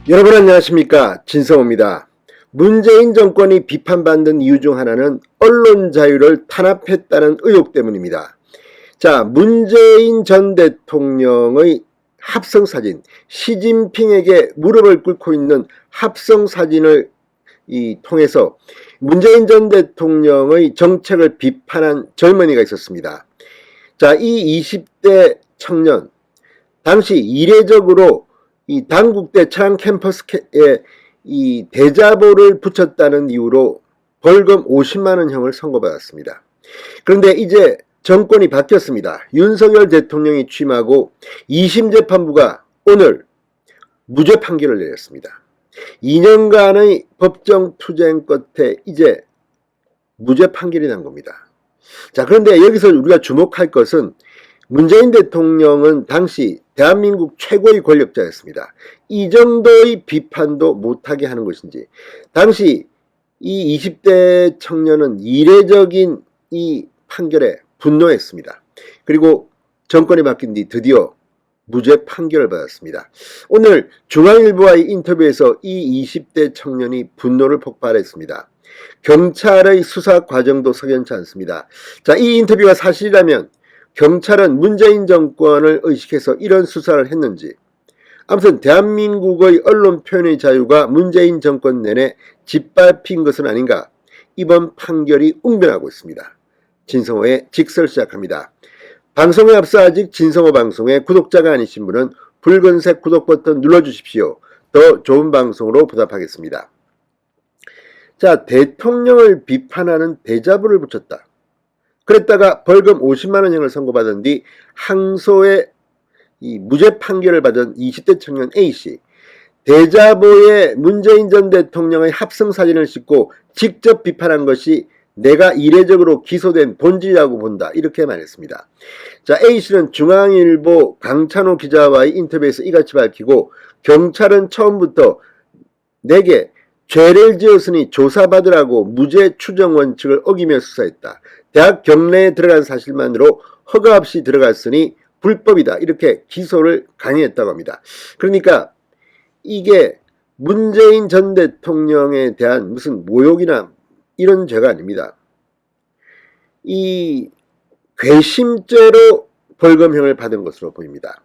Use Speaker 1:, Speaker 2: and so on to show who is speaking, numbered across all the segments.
Speaker 1: 여러분 안녕하십니까, 진성호입니다. 문재인 정권이 비판받는 이유 중 하나는 언론 자유를 탄압했다는 의혹 때문입니다. 자, 문재인 전 대통령의 합성사진, 시진핑에게 무릎을 꿇고 있는 합성사진을 통해서 문재인 전 대통령의 정책을 비판한 젊은이가 있었습니다. 자, 이 20대 청년, 당시 이례적으로 이 당국대 차량 캠퍼스에 이 대자보를 붙였다는 이유로 벌금 50만 원형을 선고받았습니다. 그런데 이제 정권이 바뀌었습니다. 윤석열 대통령이 취임하고 2심 재판부가 오늘 무죄 판결을 내렸습니다. 2년간의 법정 투쟁 끝에 이제 무죄 판결이 난 겁니다. 자, 그런데 여기서 우리가 주목할 것은 문재인 대통령은 당시 대한민국 최고의 권력자였습니다. 이 정도의 비판도 못하게 하는 것인지, 당시 이 20대 청년은 이례적인 이 판결에 분노했습니다. 그리고 정권이 바뀐 뒤 드디어 무죄 판결을 받았습니다. 오늘 중앙일보와의 인터뷰에서 이 20대 청년이 분노를 폭발했습니다. 경찰의 수사 과정도 석연치 않습니다. 자, 이 인터뷰가 사실이라면 경찰은 문재인 정권을 의식해서 이런 수사를 했는지, 아무튼 대한민국의 언론 표현의 자유가 문재인 정권 내내 짓밟힌 것은 아닌가, 이번 판결이 웅변하고 있습니다. 진성호의 직설 시작합니다. 방송에 앞서 아직 진성호 방송의 구독자가 아니신 분은 붉은색 구독 버튼 눌러주십시오. 더 좋은 방송으로 보답하겠습니다. 자, 대통령을 비판하는 대자보를 붙였다. 그랬다가 벌금 50만 원형을 선고받은 뒤 항소에 이 무죄 판결을 받은 20대 청년 A씨, 대자보에 문재인 전 대통령의 합성 사진을 싣고 직접 비판한 것이 내가 이례적으로 기소된 본질이라고 본다, 이렇게 말했습니다. 자, A씨는 중앙일보 강찬호 기자와의 인터뷰에서 이같이 밝히고, 경찰은 처음부터 내게 죄를 지었으니 조사받으라고 무죄 추정 원칙을 어기며 수사했다. 대학 경내에 들어간 사실만으로 허가 없이 들어갔으니 불법이다, 이렇게 기소를 강행했다고 합니다. 그러니까 이게 문재인 전 대통령에 대한 무슨 모욕이나 이런 죄가 아닙니다. 이 괘씸죄로 벌금형을 받은 것으로 보입니다.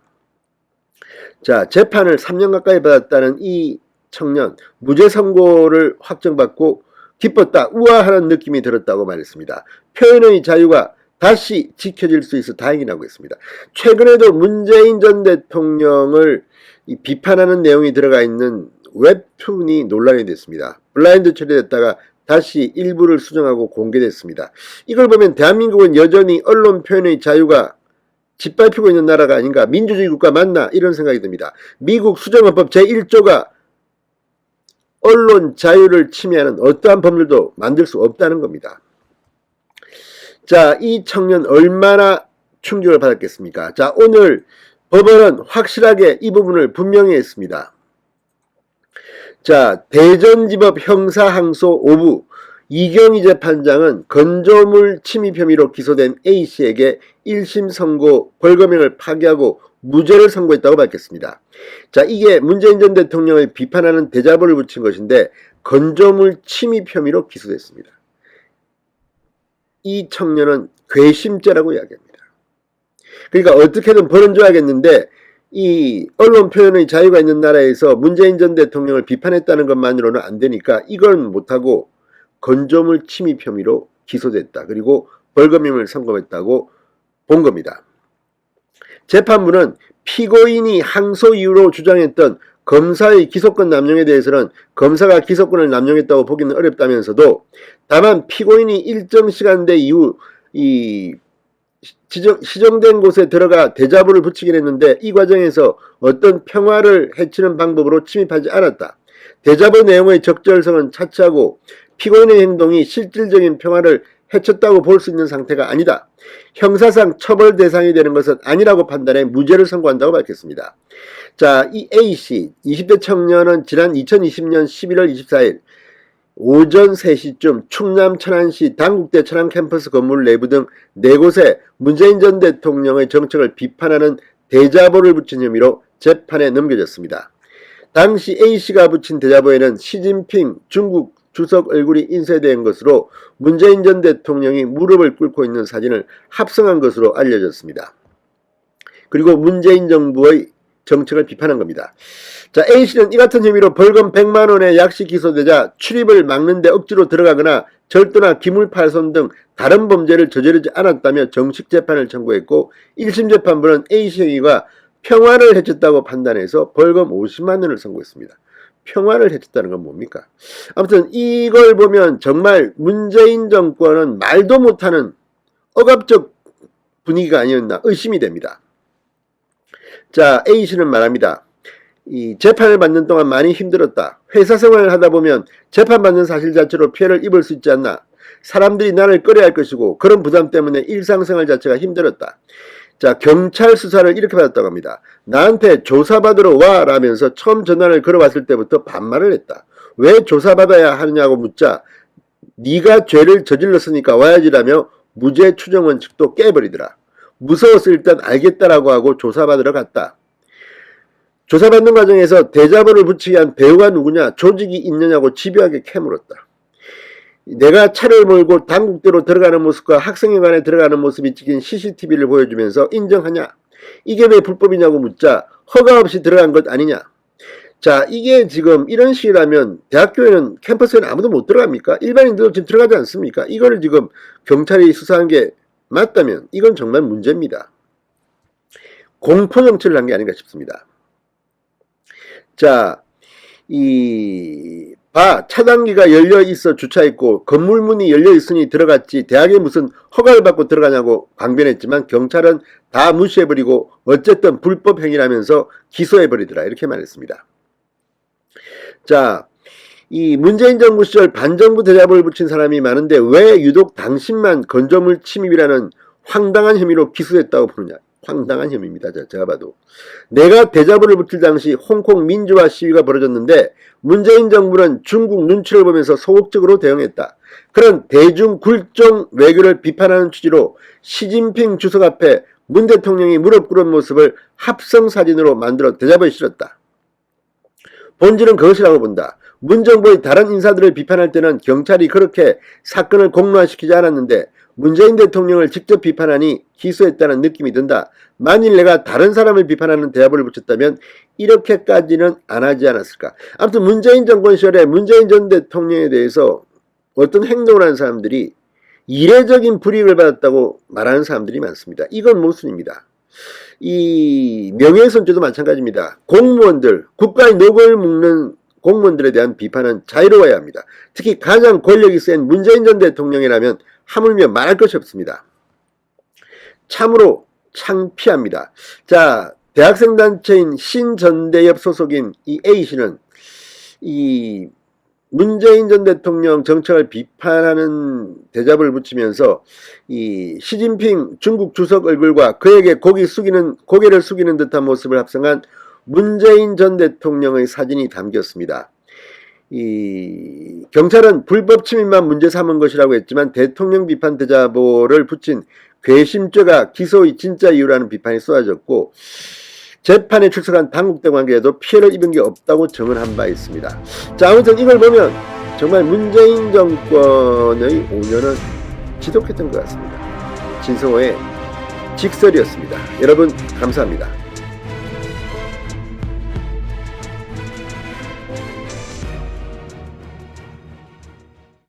Speaker 1: 자, 재판을 3년 가까이 받았다는 이 청년, 무죄 선고를 확정받고 기뻤다, 우아하는 느낌이 들었다고 말했습니다. 표현의 자유가 다시 지켜질 수 있어 다행이라고 했습니다. 최근에도 문재인 전 대통령을 비판하는 내용이 들어가 있는 웹툰이 논란이 됐습니다. 블라인드 처리됐다가 다시 일부를 수정하고 공개됐습니다. 이걸 보면 대한민국은 여전히 언론 표현의 자유가 짓밟히고 있는 나라가 아닌가, 민주주의 국가 맞나, 이런 생각이 듭니다. 미국 수정헌법 제1조가 언론 자유를 침해하는 어떠한 법률도 만들 수 없다는 겁니다. 자, 이 청년 얼마나 충격을 받았겠습니까? 자, 오늘 법원은 확실하게 이 부분을 분명히 했습니다. 자, 대전지법 형사항소 5부 이경희 재판장은 건조물 침입 혐의로 기소된 A씨에게 1심 선고 벌금형을 파기하고 무죄를 선고했다고 밝혔습니다. 자, 이게 문재인 전 대통령을 비판하는 대자보를 붙인 것인데 건조물 침입 혐의로 기소됐습니다. 이 청년은 괘씸죄라고 이야기합니다. 그러니까 어떻게든 벌어줘야겠는데, 이 언론 표현의 자유가 있는 나라에서 문재인 전 대통령을 비판했다는 것만으로는 안 되니까 이건 못하고 건조물 침입 혐의로 기소됐다, 그리고 벌금형을 선고했다고 본 겁니다. 재판부는 피고인이 항소 이유로 주장했던 검사의 기소권 남용에 대해서는 검사가 기소권을 남용했다고 보기는 어렵다면서도, 다만 피고인이 일정 시간대 이후 지정된 곳에 들어가 대자보를 붙이긴 했는데 이 과정에서 어떤 평화를 해치는 방법으로 침입하지 않았다. 대자보 내용의 적절성은 차치하고 피고인의 행동이 실질적인 평화를 해쳤다고 볼 수 있는 상태가 아니다. 형사상 처벌 대상이 되는 것은 아니라고 판단해 무죄를 선고한다고 밝혔습니다. 자, 이 A씨 20대 청년은 지난 2020년 11월 24일 오전 3시쯤 충남 천안시 당국대 천안 캠퍼스 건물 내부 등 4곳에 문재인 전 대통령의 정책을 비판하는 대자보를 붙인 혐의로 재판에 넘겨졌습니다. 당시 A씨가 붙인 대자보에는 시진핑 중국 주석 얼굴이 인쇄된 것으로 문재인 전 대통령이 무릎을 꿇고 있는 사진을 합성한 것으로 알려졌습니다. 그리고 문재인 정부의 정책을 비판한 겁니다. 자, A씨는 이 같은 혐의로 벌금 100만 원의 약식 기소되자 출입을 막는 데 억지로 들어가거나 절도나 기물파손 등 다른 범죄를 저지르지 않았다며 정식 재판을 청구했고 1심 재판부는 A씨 행위가 평화를 해쳤다고 판단해서 벌금 50만 원을 선고했습니다. 평화를 해쳤다는 건 뭡니까? 아무튼 이걸 보면 정말 문재인 정권은 말도 못하는 억압적 분위기가 아니었나 의심이 됩니다. 자, A씨는 말합니다. 이 재판을 받는 동안 많이 힘들었다. 회사 생활을 하다 보면 재판받는 사실 자체로 피해를 입을 수 있지 않나. 사람들이 나를 끌어야 할 것이고 그런 부담 때문에 일상생활 자체가 힘들었다. 자, 경찰 수사를 이렇게 받았다고 합니다. 나한테 조사받으러 와 라면서 처음 전화를 걸어왔을 때부터 반말을 했다. 왜 조사받아야 하느냐고 묻자 네가 죄를 저질렀으니까 와야지라며 무죄 추정 원칙도 깨버리더라. 무서워서 일단 알겠다라고 하고 조사받으러 갔다. 조사받는 과정에서 대자보를 붙이게 한 배우가 누구냐, 조직이 있느냐고 집요하게 캐물었다. 내가 차를 몰고 당국대로 들어가는 모습과 학생회관에 들어가는 모습이 찍힌 CCTV를 보여주면서 인정하냐? 이게 왜 불법이냐고 묻자 허가 없이 들어간 것 아니냐? 자, 이게 지금 이런 식이라면 대학교에는 캠퍼스에는 아무도 못 들어갑니까? 일반인들도 지금 들어가지 않습니까? 이거를 지금 경찰이 수사한 게 맞다면 이건 정말 문제입니다. 공포정치를 한 게 아닌가 싶습니다. 자, 차단기가 열려 있어 주차했고 건물 문이 열려 있으니 들어갔지 대학에 무슨 허가를 받고 들어가냐고 강변했지만 경찰은 다 무시해버리고 어쨌든 불법 행위라면서 기소해버리더라 이렇게 말했습니다. 자, 이 문재인 정부 시절 반정부 대자보를 붙인 사람이 많은데 왜 유독 당신만 건조물 침입이라는 황당한 혐의로 기소했다고 보느냐. 황당한 혐의입니다. 제가 봐도. 내가 대자보를 붙일 당시 홍콩 민주화 시위가 벌어졌는데 문재인 정부는 중국 눈치를 보면서 소극적으로 대응했다. 그런 대중 굴종 외교를 비판하는 취지로 시진핑 주석 앞에 문 대통령이 무릎 꿇은 모습을 합성사진으로 만들어 대자보에 실었다. 본질은 그것이라고 본다. 문 정부의 다른 인사들을 비판할 때는 경찰이 그렇게 사건을 공론화시키지 않았는데 문재인 대통령을 직접 비판하니 기소했다는 느낌이 든다. 만일 내가 다른 사람을 비판하는 대자보를 붙였다면 이렇게까지는 안 하지 않았을까. 아무튼 문재인 정권 시절에 문재인 전 대통령에 대해서 어떤 행동을 하는 사람들이 이례적인 불이익을 받았다고 말하는 사람들이 많습니다. 이건 모순입니다. 이 명예훼손죄도 마찬가지입니다. 공무원들, 국가의 녹을 묶는 공무원들에 대한 비판은 자유로워야 합니다. 특히 가장 권력이 센 문재인 전 대통령이라면 하물며 말할 것이 없습니다. 참으로 창피합니다. 자, 대학생단체인 신전대협 소속인 이 A씨는 이 문재인 전 대통령 정책을 비판하는 대자보를 붙이면서 이 시진핑 중국 주석 얼굴과 그에게 고개를 숙이는 듯한 모습을 합성한 문재인 전 대통령의 사진이 담겼습니다. 이 경찰은 불법 침입만 문제 삼은 것이라고 했지만 대통령 비판 대자보를 붙인 괘씸죄가 기소의 진짜 이유라는 비판이 쏟아졌고 재판에 출석한 당국대 관계에도 피해를 입은 게 없다고 정언한 바 있습니다. 자, 아무튼 이걸 보면 정말 문재인 정권의 5년은 지독했던 것 같습니다. 진성호의 직설이었습니다. 여러분 감사합니다.